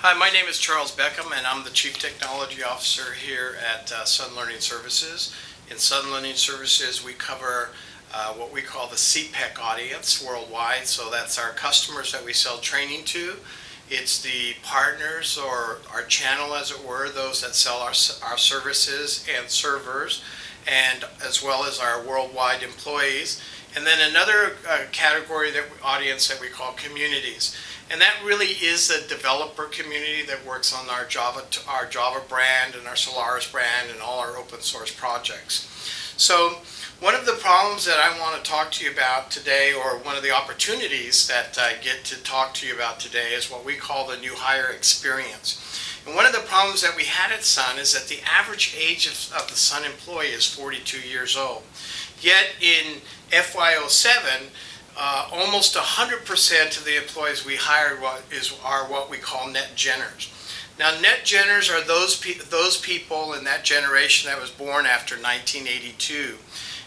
Hi, my name is Charles Beckham, and I'm the Chief Technology Officer here at Sun Learning Services. In Sun Learning Services, we cover what we call the CPEC audience worldwide. So that's our customers that we sell training to. It's the partners, or our channel as it were, those that sell our services and servers, and as well as our worldwide employees. And then another category, audience that we call communities. And that really is the developer community that works on our Java brand and our Solaris brand and all our open source projects. So one of the problems that I want to talk to you about today, or one of the opportunities that I get to talk to you about today, is what we call the new hire experience. And one of the problems that we had at Sun is that the average age of the Sun employee is 42 years old. Yet in FY07, almost 100% of the employees we hired are what we call net genners. Now, net genners are those people in that generation that was born after 1982.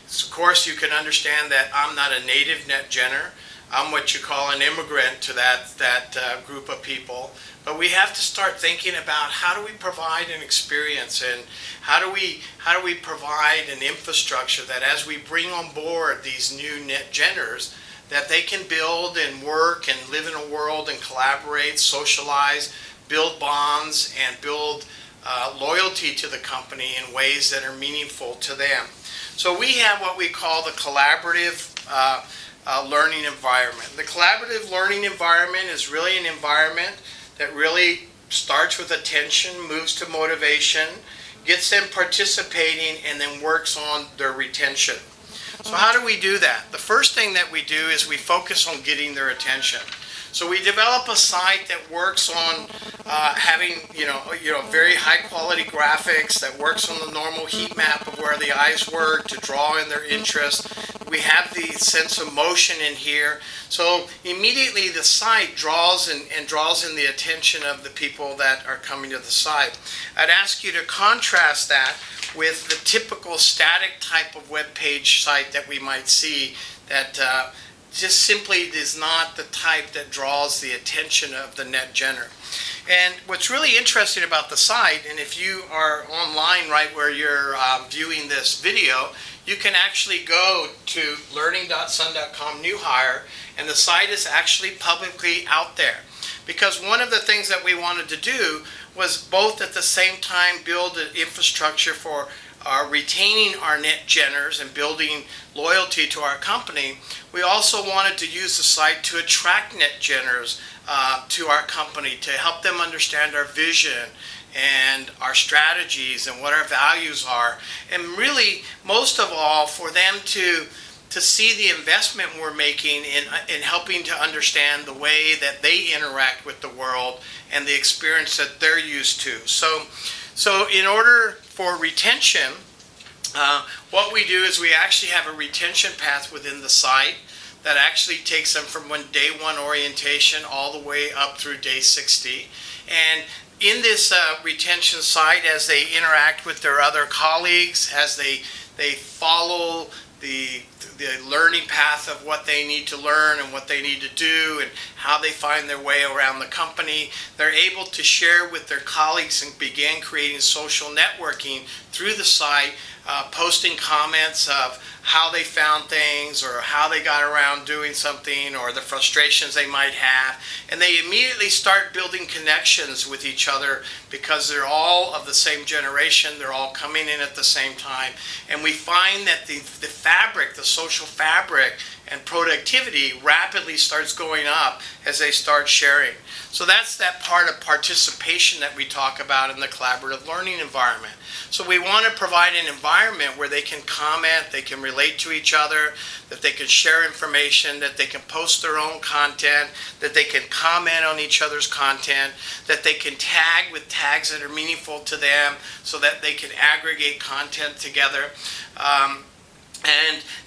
So, of course, you can understand that I'm not a native net genner. I'm what you call an immigrant to that group of people. But we have to start thinking about how do we provide an experience, and how do we provide an infrastructure that as we bring on board these new net genners, that they can build and work and live in a world and collaborate, socialize, build bonds, and build loyalty to the company in ways that are meaningful to them. So we have what we call the collaborative learning environment. The collaborative learning environment is really an environment that really starts with attention, moves to motivation, gets them participating, and then works on their retention. So how do we do that? The first thing that we do is we focus on getting their attention. So we develop a site that works on having very high quality graphics, that works on the normal heat map of where the eyes work to draw in their interest. We have the sense of motion in here. So immediately the site draws in the attention of the people that are coming to the site. I'd ask you to contrast that with the typical static type of web page site that we might see that just simply is not the type that draws the attention of the net genner. And what's really interesting about the site, and if you are online right where you're viewing this video, you can actually go to learning.sun.com New Hire, and the site is actually publicly out there. Because one of the things that we wanted to do was both at the same time build an infrastructure for retaining our net genners and building loyalty to our company. We also wanted to use the site to attract net genners to our company, to help them understand our vision and our strategies and what our values are, and really most of all for them to see the investment we're making in helping to understand the way that they interact with the world and the experience that they're used to. So in order for retention, what we do is we actually have a retention path within the site that actually takes them from day one orientation all the way up through day 60. And in this retention site, as they interact with their other colleagues, as they follow the learning path of what they need to learn and what they need to do and how they find their way around the company, they're able to share with their colleagues and begin creating social networking through the site, posting comments of how they found things or how they got around doing something or the frustrations they might have. And they immediately start building connections with each other because they're all of the same generation. They're all coming in at the same time. And we find that the fabric, the social fabric and productivity rapidly starts going up as they start sharing. So that's that part of participation that we talk about in the collaborative learning environment. So we want to provide an environment where they can comment, they can relate to each other, that they can share information, that they can post their own content, that they can comment on each other's content, that they can tag with tags that are meaningful to them so that they can aggregate content together.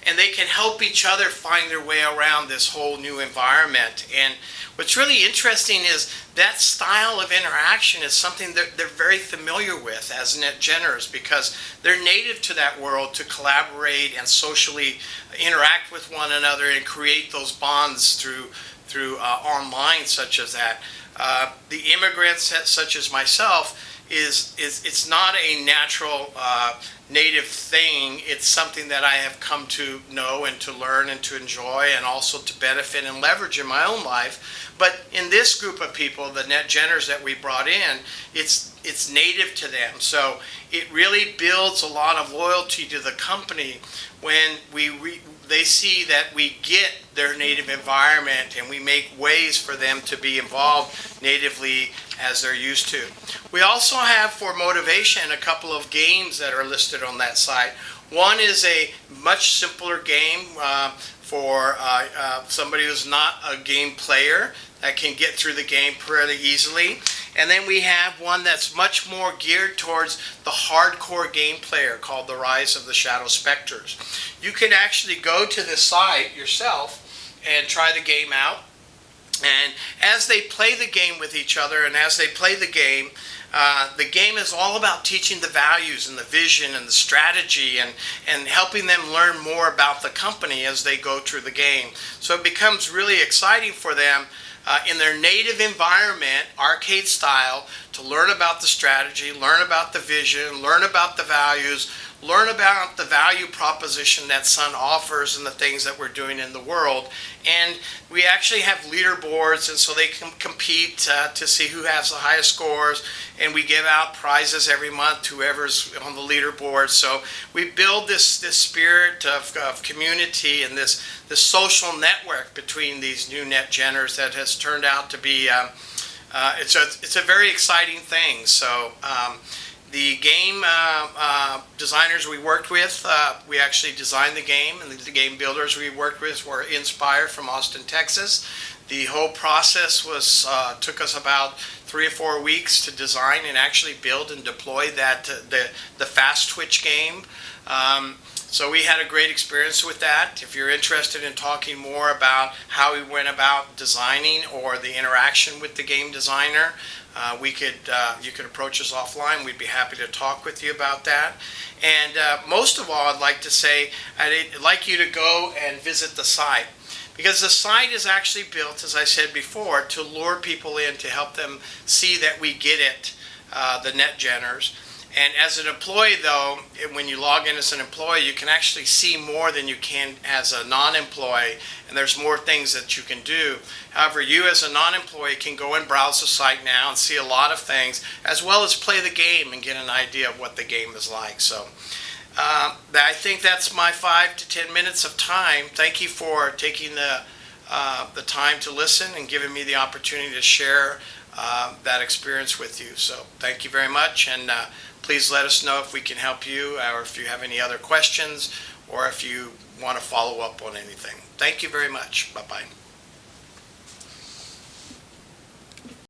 And they can help each other find their way around this whole new environment. And what's really interesting is that style of interaction is something that they're very familiar with as net genners, because they're native to that world to collaborate and socially interact with one another and create those bonds through through online such as that. The immigrants such as myself, it's not a natural native thing. It's something that I have come to know and to learn and to enjoy, and also to benefit and leverage in my own life. But in this group of people, the NetGeners that we brought in, it's native to them. So it really builds a lot of loyalty to the company when they see that we get their native environment and we make ways for them to be involved natively as they're used to. We also have, for motivation, a couple of games that are listed on that site. One is a much simpler game for somebody who's not a game player that can get through the game pretty easily. And then we have one that's much more geared towards the hardcore game player, called The Rise of the Shadow Specters. You can actually go to the site yourself and try the game out. And as they play the game with each other, and as they play the game is all about teaching the values and the vision and the strategy, and helping them learn more about the company as they go through the game. So it becomes really exciting for them in their native environment, arcade style, to learn about the strategy, learn about the vision, learn about the values, learn about the value proposition that Sun offers and the things that we're doing in the world. And we actually have leaderboards, and so they can compete to see who has the highest scores, and we give out prizes every month to whoever's on the leaderboard. So we build this spirit of community and this social network between these new NetGeners that has turned out to be it's a very exciting thing. So the game designers we worked with, we actually designed the game, and the game builders we worked with were Inspire from Austin, Texas. The whole process took us about 3 or 4 weeks to design and actually build and deploy that the Fast Twitch game. So we had a great experience with that. If you're interested in talking more about how we went about designing or the interaction with the game designer, you could approach us offline. We'd be happy to talk with you about that. And most of all, I'd like to say I'd like you to go and visit the site, because the site is actually built, as I said before, to lure people in, to help them see that we get it, the NetGeners. And as an employee, though, when you log in as an employee, you can actually see more than you can as a non-employee, and there's more things that you can do. However, you as a non-employee can go and browse the site now and see a lot of things, as well as play the game and get an idea of what the game is like. So I think that's my 5 to 10 minutes of time. Thank you for taking the time to listen and giving me the opportunity to share that experience with you. So thank you very much, and please let us know if we can help you, or if you have any other questions, or if you want to follow up on anything. Thank you very much. Bye-bye.